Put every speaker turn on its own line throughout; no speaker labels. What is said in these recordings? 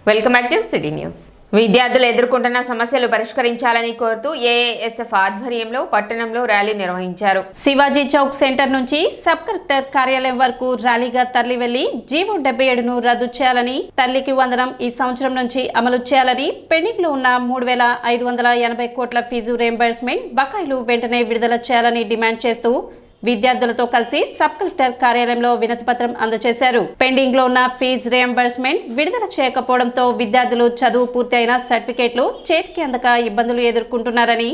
Welcome back to city news. విద్యార్థులు ఎదుర్కొంటున్న సమస్యలు పరిష్కరించాలని కోరుతూ ఏఎస్ఎఫ్ ఆధ్వర్యంలో పట్టణంలో ర్యాలీ నిర్వహించారు. శివాజీ చౌక్ సెంటర్ నుంచి సబ్ కలెక్టర్ కార్యాలయం వరకు ర్యాలీగా తరలి వెళ్లి జీవో 77ను రద్దు చేయాలని, తల్లికి వందనం ఈ సంవత్సరం నుంచి అమలు చేయాలని, పెండింగ్ లో ఉన్న 3,580 కోట్ల ఫీజు రీయింబర్స్మెంట్ బకాయిలు వెంటనే విడుదల చేయాలని డిమాండ్ చేస్తూ విద్యార్థులతో కలిసి సబ్ కలెక్టర్ కార్యాలయంలో వినతి పత్రం అందజేశారు. పెండింగ్ లో ఉన్న ఫీజు రీయింబర్స్మెంట్ విడుదల చేయకపోవడంతో విద్యార్థులు చదువు పూర్తయిన సర్టిఫికేట్లు చేతికి అందక ఇబ్బందులు ఎదుర్కొంటున్నారని,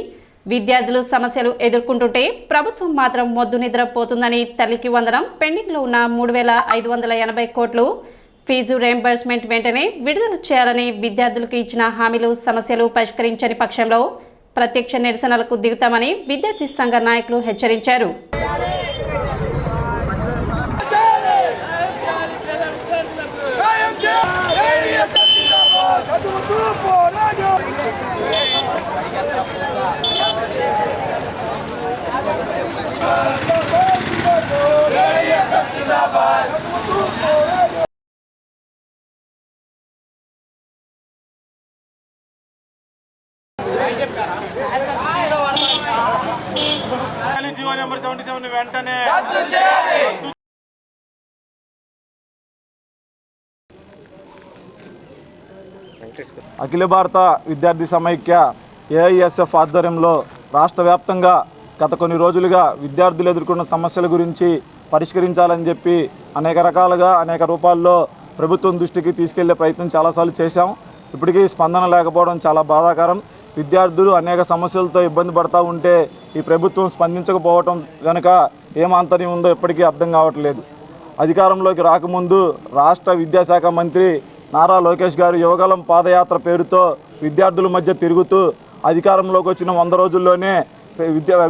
విద్యార్థులు సమస్యలు ఎదుర్కొంటుంటే ప్రభుత్వం మాత్రం మొద్దు నిద్రపోతుందని, తల్లికి వందనం పెండింగ్ లో ఉన్న 3,580 కోట్లు ఫీజు రీయింబర్స్మెంట్ వెంటనే విడుదల చేయాలని, విద్యార్థులకు ఇచ్చిన హామీలు సమస్యలు పరిష్కరించని పక్షంలో ప్రత్యక్ష నిరసనలకు దిగుతామని విద్యార్థి సంఘ నాయకులు హెచ్చరించారు.
జీవో నెంబర్ 77 వెంటనే అఖిల భారత విద్యార్థి సమైక్య ఏఐఎస్ఎఫ్ ఆధ్వర్యంలో రాష్ట్ర వ్యాప్తంగా గత కొన్ని రోజులుగా విద్యార్థులు ఎదుర్కొన్న సమస్యల గురించి పరిష్కరించాలని చెప్పి అనేక రకాలుగా అనేక రూపాల్లో ప్రభుత్వం దృష్టికి తీసుకెళ్లే ప్రయత్నం చాలాసార్లు చేశాం. ఇప్పటికీ స్పందన లేకపోవడం చాలా బాధాకరం. విద్యార్థులు అనేక సమస్యలతో ఇబ్బంది పడుతూ ఉంటే ఈ ప్రభుత్వం స్పందించకపోవడం కనుక ఏమాంతర్యం ఉందో ఇప్పటికీ అర్థం కావట్లేదు. అధికారంలోకి రాకముందు రాష్ట్ర విద్యాశాఖ మంత్రి నారా లోకేష్ గారు యువగలం పాదయాత్ర పేరుతో విద్యార్థుల మధ్య తిరుగుతూ అధికారంలోకి వచ్చిన 100 రోజుల్లోనే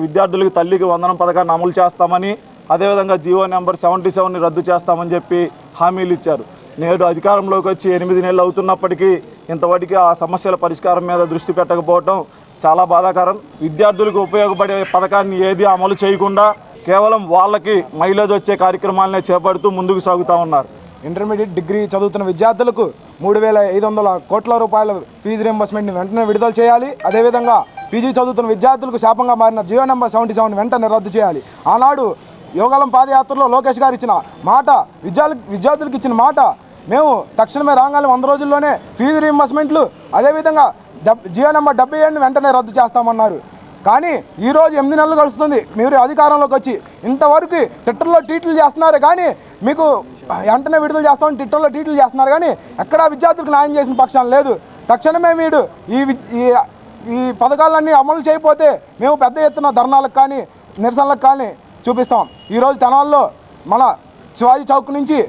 విద్యార్థులకు తల్లికి వందనం పథకాన్ని అమలు చేస్తామని, అదేవిధంగా జీవో నెంబర్ 77ని రద్దు చేస్తామని చెప్పి హామీలు ఇచ్చారు. నేడు అధికారంలోకి వచ్చి 8 నెలలు అవుతున్నప్పటికీ ఇంతవరకు ఆ సమస్యల పరిష్కారం మీద దృష్టి పెట్టకపోవడం చాలా బాధాకరం. విద్యార్థులకు ఉపయోగపడే పథకాన్ని ఏది అమలు చేయకుండా కేవలం వాళ్ళకి మైలేజ్ వచ్చే కార్యక్రమాలనే చేపడుతూ ముందుకు సాగుతూ ఉన్నారు.
ఇంటర్మీడియట్ డిగ్రీ చదువుతున్న విద్యార్థులకు 3,500 కోట్ల రూపాయల ఫీజు రీయింబర్స్మెంట్ని వెంటనే విడుదల చేయాలి. అదేవిధంగా పీజీ చదువుతున్న విద్యార్థులకు శాపంగా మారిన జీవో నెంబర్ 77 వెంటనే రద్దు చేయాలి. ఆనాడు యువగలం పాదయాత్రలో లోకేష్ గారు ఇచ్చిన మాట, విద్యార్థులకు ఇచ్చిన మాట, మేము తక్షణమే రాగానే 100 రోజుల్లోనే ఫీజు రీయింబర్స్మెంట్లు అదేవిధంగా జీవో నెంబర్ 77ని వెంటనే రద్దు చేస్తామన్నారు. కానీ ఈరోజు 8 నెలలు గడుస్తుంది మీరు అధికారంలోకి వచ్చి. ఇంతవరకు ట్విట్టర్లో ట్వీట్లు చేస్తున్నారు కానీ మీకు వెంటనే విడుదల చేస్తామని ట్విట్టర్లో ట్వీట్లు చేస్తున్నారు కానీ ఎక్కడా విద్యార్థులకు న్యాయం చేసిన పక్షాన లేదు. తక్షణమే మీరు ఈ పథకాలన్నీ అమలు చేయకపోతే మేము పెద్ద ఎత్తున ధర్నాలకు కానీ నిరసనలకు కానీ చూపిస్తాం. ఈరోజు తెనాల్లో మన శివాజీ చౌక్ నుంచి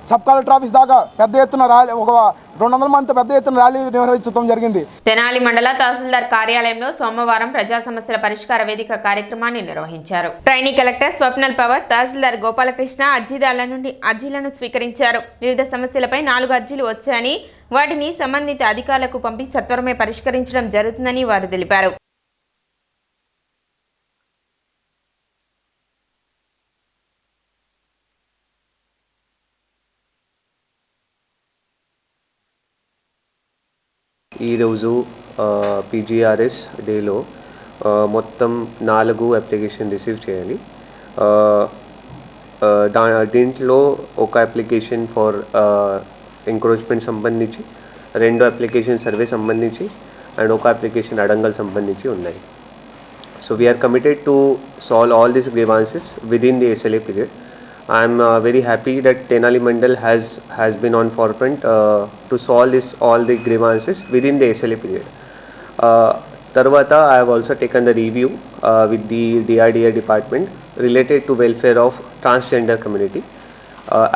సబ్ కలెక్టర్ ఆఫీస్ దాకా పెద్ద ఎత్తున ర్యాలీ, ఒక 200 మందితో పెద్ద ఎత్తున ర్యాలీ నిర్వహించడం జరిగింది.
తెనాలి మండల తహసీల్దార్ కార్యాలయంలో సోమవారం ప్రజా సమస్యల పరిష్కార వేదిక కార్యక్రమాన్ని నిర్వహించారు. ట్రైనీ కలెక్టర్ స్వప్నల్ పవర్, తహసీల్దార్ గోపాలకృష్ణ అర్జీదారుల నుండి అర్జీలను స్వీకరించారు. వివిధ సమస్యలపై 4 అర్జీలు వచ్చాయని, వాటిని సంబంధిత అధికారులకు పంపి సత్వరమే పరిష్కరించడం జరుగుతుందని వారు తెలిపారు.
ఈరోజు పీజీఆర్ఎస్ డేలో మొత్తం 4 అప్లికేషన్ రిసీవ్ చేయాలి. దీంట్లో ఒక అప్లికేషన్ ఫర్ ఎంక్రోచ్మెంట్ సంబంధించి, 2 అప్లికేషన్ సర్వే సంబంధించి అండ్ ఒక అప్లికేషన్ అడంగల్ సంబంధించి ఉన్నాయి. So we're committed to solve all these grievances within the SLA period. I am very happy that Tenali Mandal has been on forefront to solve all the grievances within the SLA period. Tarvata, I have also taken the review with the DRDA department related to welfare of transgender community,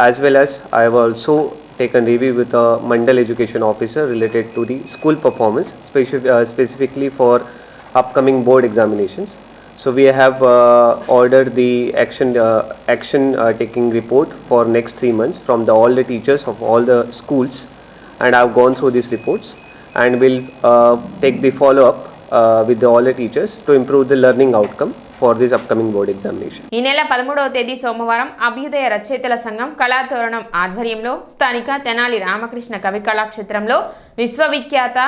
as well as I have also taken review with the Mandal education officer related to the school performance, specifically for upcoming board examinations. So we have ordered the action taking report for next 3 months from all the teachers of all the schools, and I have gone through these reports and will take the follow up with all the teachers to improve the learning outcome for this upcoming board examination.
ఈ నెల 13వ తేదీ సోమవారం అభ్యుదయ రచయితల సంఘం కళాతోరణం ఆధ్వర్యంలో స్థానిక తెనాలి రామకృష్ణ కవి కళాక్షేత్రంలో విశ్వవిఖ్యాత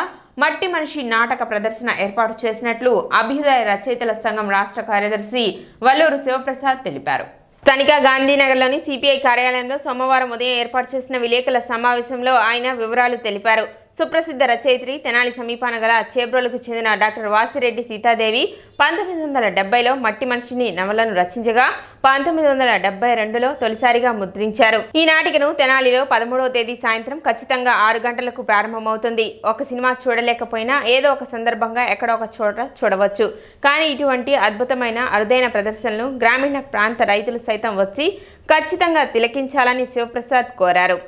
మట్టి మనిషి నాటక ప్రదర్శన ఏర్పాటు చేసినట్లు అభ్యుదయ రచయితల సంఘం రాష్ట్ర కార్యదర్శి వల్లూరు శివప్రసాద్ తెలిపారు. స్థానిక గాంధీనగర్లోని సిపిఐ కార్యాలయంలో సోమవారం ఉదయం ఏర్పాటు చేసిన విలేకరుల సమావేశంలో ఆయన వివరాలు తెలిపారు. సుప్రసిద్ధ రచయిత్రి తెనాలి సమీపాన గల చేబ్రోలుకు చెందిన డాక్టర్ వాసిరెడ్డి సీతాదేవి 1970లో మట్టి మనిషిని నవలను రచించగా 1972లో తొలిసారిగా ముద్రించారు. ఈ నాటికను తెనాలిలో 13వ తేదీ సాయంత్రం ఖచ్చితంగా 6 గంటలకు ప్రారంభమవుతుంది. ఒక సినిమా చూడలేకపోయినా ఏదో ఒక సందర్భంగా ఎక్కడో ఒక చోట చూడవచ్చు. కానీ ఇటువంటి అద్భుతమైన అరుదైన ప్రదర్శనలు గ్రామీణ ప్రాంత రైతులు సైతం వచ్చి ఖచ్చితంగా తిలకించాలని శివప్రసాద్ కోరారు.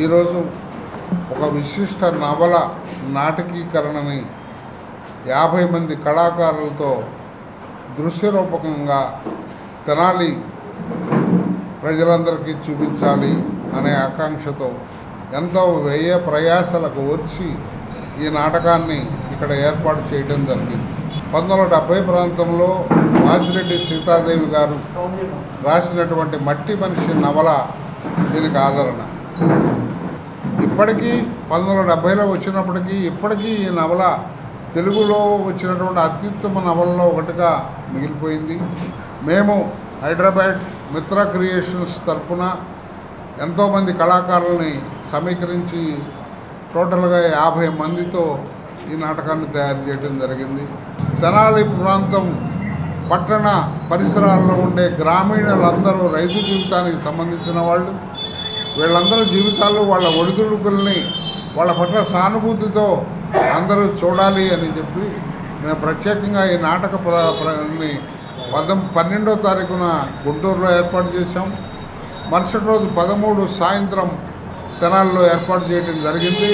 ఈరోజు ఒక విశిష్ట నవల నాటకీకరణని 50 మంది కళాకారులతో దృశ్యరూపకంగా తెనాలి ప్రజలందరికీ చూపించాలి అనే ఆకాంక్షతో ఎంతో వ్యయ ప్రయాసలకు వచ్చి ఈ నాటకాన్ని ఇక్కడ ఏర్పాటు చేయడం జరిగింది. 1970 ప్రాంతంలో వాసిరెడ్డి సీతాదేవి గారు రాసినటువంటి మట్టి మనిషి నవల దీనికి ఆదరణ. ఇప్పటికీ 1970లో వచ్చినప్పటికీ ఇప్పటికీ ఈ నవల తెలుగులో వచ్చినటువంటి అత్యుత్తమ నవలలో ఒకటిగా మిగిలిపోయింది. మేము హైదరాబాద్ మిత్ర క్రియేషన్స్ తరఫున ఎంతోమంది కళాకారులని సమీకరించి టోటల్గా 50 మందితో ఈ నాటకాన్ని తయారు చేయడం జరిగింది. తెనాలి ప్రాంతం పట్టణ పరిసరాల్లో ఉండే గ్రామీణులందరూ రైతు జీవితానికి సంబంధించిన వాళ్ళు. వీళ్ళందరూ జీవితాల్లో వాళ్ళ ఒడిదుడుకుల్ని వాళ్ళ పట్ల సానుభూతితో అందరూ చూడాలి అని చెప్పి మేము ప్రత్యేకంగా ఈ నాటక 12వ తారీఖున గుంటూరులో ఏర్పాటు చేశాం. మరుసటి రోజు 13 సాయంత్రం తెనాలిలో ఏర్పాటు చేయడం జరిగింది.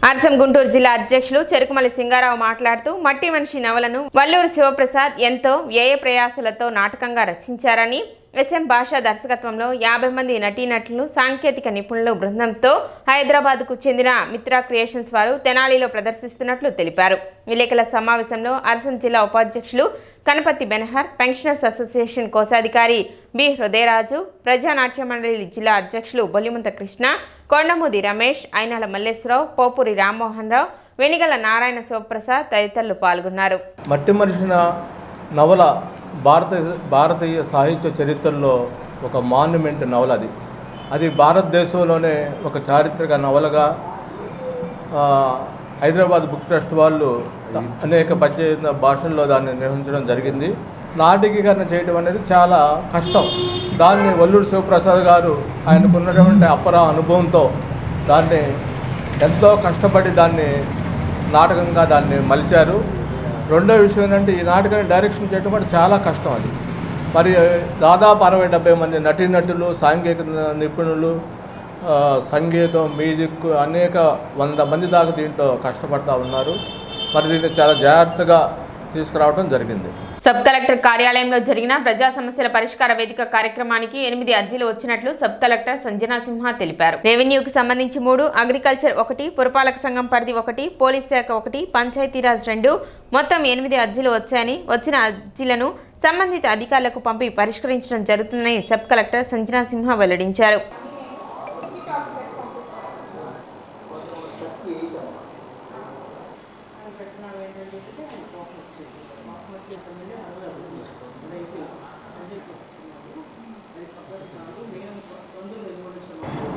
ఆర్సం గుంటూరు జిల్లా అధ్యక్షులు చెరుకుమల్లి సింగారావు మాట్లాడుతూ మట్టి మనిషి నవలను వల్లూరు శివప్రసాద్ ఎంతో వ్యయ ప్రయాసలతో నాటకంగా రచించారని, ఎస్ఎం భాషా దర్శకత్వంలో 50 మంది నటీనటులు సాంకేతిక నిపుణుల బృందంతో హైదరాబాద్కు చెందిన మిత్రా క్రియేషన్స్ వారు తెనాలిలో ప్రదర్శిస్తున్నట్లు తెలిపారు. విలేకరుల సమావేశంలో అర్సం జిల్లా ఉపాధ్యక్షులు కనపతి బెనహర్, పెన్షనర్స్ అసోసియేషన్ కోశాధికారి బి హృదయరాజు, ప్రజానాట్య మండలి జిల్లా అధ్యక్షులు బొల్లిముంత కృష్ణ, కొండమూది రమేష్, అయినాల మల్లేశ్వరరావు, పోపూరి రామ్మోహన్ రావు, వెనిగల నారాయణ శివప్రసాద్ తదితరులు పాల్గొన్నారు.
మట్టి మనిషిన నవల భారతీయ సాహిత్య చరిత్రలో ఒక మాన్యుమెంట్ నవల. అది భారతదేశంలోనే ఒక చారిత్రక నవలగా హైదరాబాద్ బుక్ ట్రస్ట్ వాళ్ళు అనేక భాషల్లో దాన్ని నిర్వహించడం జరిగింది. నాటకీకరణ చేయడం అనేది చాలా కష్టం. దాన్ని వల్లూరు శివప్రసాద్ గారు ఆయనకున్నటువంటి అపర అనుభవంతో దాన్ని ఎంతో కష్టపడి దాన్ని నాటకంగా దాన్ని మలిచారు. రెండో విషయం ఏంటంటే ఈ నాటకాన్ని డైరెక్షన్ చేయడం కూడా చాలా కష్టం. అది మరి దాదాపు 60-70 మంది నటీనటులు, సాంఘిక నిపుణులు, సంగీతం, మ్యూజిక్ అనేక 100 మంది దాకా దీంట్లో కష్టపడతా ఉన్నారు. మరి దీన్ని చాలా జాగ్రత్తగా తీసుకురావడం జరిగింది.
సబ్ కలెక్టర్ కార్యాలయంలో జరిగిన ప్రజా సమస్యల పరిష్కార వేదిక కార్యక్రమానికి 8 అర్జీలు వచ్చినట్లు సబ్ కలెక్టర్ సంజనా సింహ తెలిపారు. రెవెన్యూకి సంబంధించి 3, అగ్రికల్చర్ 1, పురపాలక సంఘం పరిధి 1, పోలీస్ శాఖ 1, పంచాయతీరాజ్ 2 మొత్తం 8 అర్జీలు వచ్చాయని, వచ్చిన అర్జీలను సంబంధిత అధికారులకు పంపి పరిష్కరించడం జరుగుతుందని సబ్ కలెక్టర్ సంజనా సింహ వెల్లడించారు.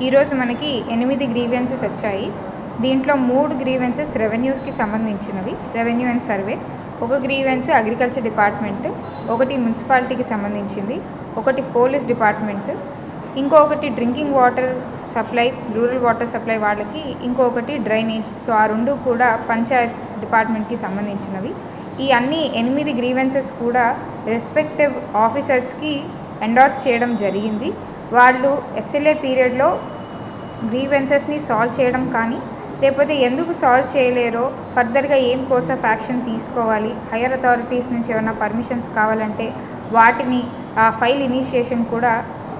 ఈరోజు మనకి 8 గ్రీవెన్సెస్ వచ్చాయి. దీంట్లో 3 గ్రీవెన్సెస్ రెవెన్యూస్కి సంబంధించినవి, revenue and survey. 1 grievance agriculture department, 1 మున్సిపాలిటీకి సంబంధించింది, 1 పోలీస్ డిపార్ట్మెంట్, ఇంకొకటి drinking water supply, rural water supply వాళ్ళకి, ఇంకొకటి డ్రైనేజ్. సో ఆ 2 కూడా పంచాయత్ డిపార్ట్మెంట్కి సంబంధించినవి. ఈ అన్ని 8 గ్రీవెన్సెస్ కూడా రెస్పెక్టివ్ ఆఫీసర్స్కి ఎండార్స్ చేయడం జరిగింది. వాళ్ళు ఎస్ఎల్ఏ పీరియడ్లో గ్రీవెన్సెస్ని సాల్వ్ చేయడం కానీ, లేకపోతే ఎందుకు సాల్వ్ చేయలేరో, ఫర్దర్గా ఏం కోర్స్ ఆఫ్ యాక్షన్ తీసుకోవాలి, హైయర్ అథారిటీస్ నుంచి ఏమైనా పర్మిషన్స్ కావాలంటే వాటిని ఆ ఫైల్ ఇనిషియేషన్ కూడా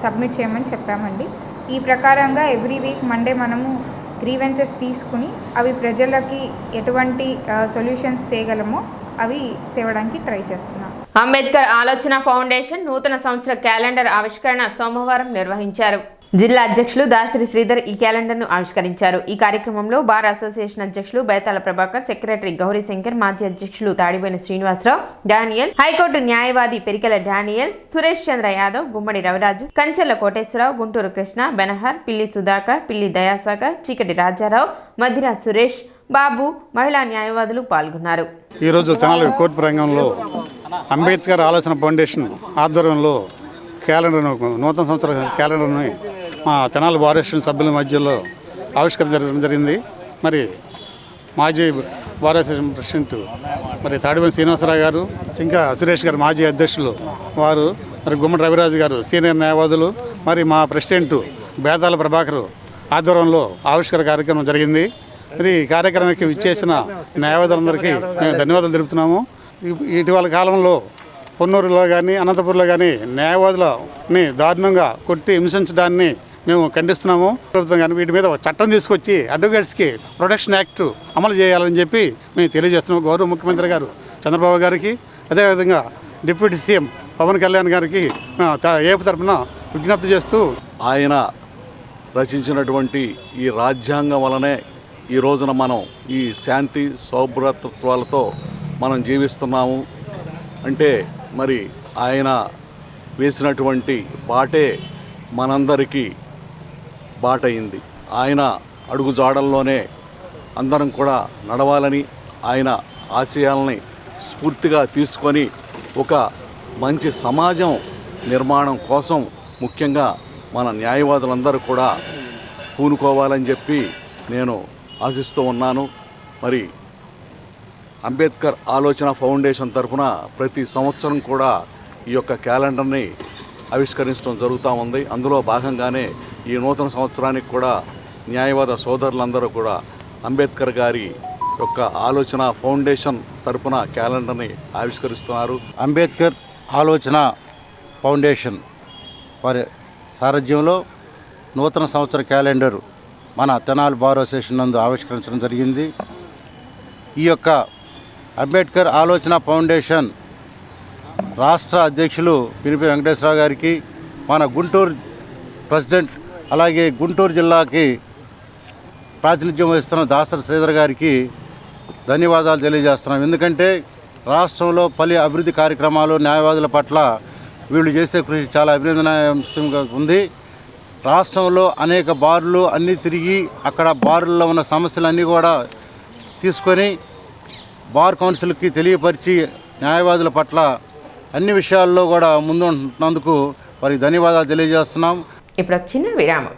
సబ్మిట్ చేయమని చెప్పామండి. ఈ ప్రకారంగా ఎవ్రీ వీక్ మండే మనము గ్రీవెన్సెస్ తీసుకుని అవి ప్రజలకి ఎటువంటి సొల్యూషన్స్ తేగలమో అవి తేవడానికి ట్రై చేస్తున్నాం.
అంబేద్కర్ ఆలోచన ఫౌండేషన్ నూతన సంవత్సర క్యాలెండర్ ఆవిష్కరణ సోమవారం నిర్వహించారు. జిల్లా అధ్యక్షులు దాసరి శ్రీధర్ ఈ క్యాలెండర్ను ఆవిష్కరించారు. ఈ కార్యక్రమంలో బార్ అసోసియేషన్ అధ్యక్షులు బేతాల ప్రభాకర్, సెక్రటరీ గౌరీశంకర్, మాజీ అధ్యక్షులు తాడిబోయిన శ్రీనివాసరావు, డానియల్, హైకోర్టు న్యాయవాది పెరికెల డానియల్, సురేష్ చంద్ర యాదవ్, గుమ్మడి రవిరాజు, కంచెల కోటేశ్వరరావు, గుంటూరు కృష్ణ, బెనహర్, పిల్లి సుధాకర్, పిల్లి దయాసాగర్, చీకటి రాజారావు, మధిరా సురేష్ బాబు, మహిళా న్యాయవాదులు పాల్గొన్నారు.
ఈరోజు తెనాలి కోర్టు ప్రాంగణంలో అంబేద్కర్ ఆలోచన ఫౌండేషన్ ఆధ్వర్యంలో నూతన సంవత్సర క్యాలెండర్ని మా తెనాలి బార్ అసోసియేషన్ సభ్యుల మధ్యలో ఆవిష్కరించడం జరిగింది. మరి మాజీ బార్ అసోసియేషన్ ప్రెసిడెంట్ మరి తాడిపల్లి శ్రీనివాసరావు గారు, ఇంకా సురేష్ గారు మాజీ అధ్యక్షులు వారు, మరి గుమ్మడి రవిరాజు గారు సీనియర్ న్యాయవాదులు, మరి మా ప్రెసిడెంట్ బేతాల ప్రభాకర్ ఆధ్వర్యంలో ఆవిష్కరణ కార్యక్రమం జరిగింది. మరి ఈ కార్యక్రమానికి విచ్చేసిన న్యాయవాదులందరికీ మేము ధన్యవాదాలు తెలుపుతున్నాము. ఇటీవల కాలంలో పొన్నూరులో కానీ అనంతపురంలో కానీ న్యాయవాదులని దారుణంగా కొట్టి హింసించడాన్ని మేము ఖండిస్తున్నాము. ప్రభుత్వం కానీ వీటి మీద చట్టం తీసుకొచ్చి అడ్వకేట్స్కి ప్రొటెక్షన్ యాక్ట్ అమలు చేయాలని చెప్పి మేము తెలియజేస్తున్నాము. గౌరవ ముఖ్యమంత్రి గారు చంద్రబాబు గారికి, అదేవిధంగా డిప్యూటీ సీఎం పవన్ కళ్యాణ్ గారికి ఏపీ తరఫున విజ్ఞప్తి చేస్తూ
ఆయన రచించినటువంటి ఈ రాజ్యాంగం వలనే ఈ రోజున మనం ఈ శాంతి సౌభ్రతత్వాలతో మనం జీవిస్తున్నాము. అంటే మరి ఆయన వేసినటువంటి బాటే మనందరికీ బాటయింది. ఆయన అడుగుజాడల్లోనే అందరం కూడా నడవాలని, ఆయన ఆశయాలని స్ఫూర్తిగా తీసుకొని ఒక మంచి సమాజం నిర్మాణం కోసం ముఖ్యంగా మన న్యాయవాదులందరూ కూడా పూనుకోవాలని చెప్పి నేను ఆశిస్తూ ఉన్నాను. మరి అంబేద్కర్ ఆలోచన ఫౌండేషన్ తరఫున ప్రతి సంవత్సరం కూడా ఈ యొక్క క్యాలెండర్ని ఆవిష్కరించడం జరుగుతూ ఉంది. అందులో భాగంగానే ఈ నూతన సంవత్సరానికి కూడా న్యాయవాద సోదరులందరూ కూడా అంబేద్కర్ గారి యొక్క ఆలోచన ఫౌండేషన్ తరఫున క్యాలెండర్ని ఆవిష్కరిస్తున్నారు.
అంబేద్కర్ ఆలోచన ఫౌండేషన్ వారి సారథ్యంలో నూతన సంవత్సర క్యాలెండర్ మన తెనాలి బార్ అసోసియేషన్ నందు ఆవిష్కరించడం జరిగింది. ఈ యొక్క అంబేద్కర్ ఆలోచన ఫౌండేషన్ రాష్ట్ర అధ్యక్షులు పినిపి వెంకటేశ్వరరావు గారికి, మన గుంటూరు ప్రెసిడెంట్, అలాగే గుంటూరు జిల్లాకి ప్రాతినిధ్యం వహిస్తున్న దాసరి శ్రీధర్ గారికి ధన్యవాదాలు తెలియజేస్తున్నాం. ఎందుకంటే రాష్ట్రంలో పలు అభివృద్ధి కార్యక్రమాలు న్యాయవాదుల పట్ల వీళ్ళు చేసే కృషి చాలా అభినందనీయంగా ఉంది. రాష్ట్రంలో అనేక బార్లు అన్నీ తిరిగి అక్కడ బార్లలో ఉన్న సమస్యలన్నీ కూడా తీసుకొని బార్ కౌన్సిల్కి తెలియపరిచి న్యాయవాదుల పట్ల అన్ని విషయాల్లో కూడా ముందుంటున్నందుకు వారికి ధన్యవాదాలు తెలియజేస్తున్నాం.
ఇప్పుడు చిన్న విరామం.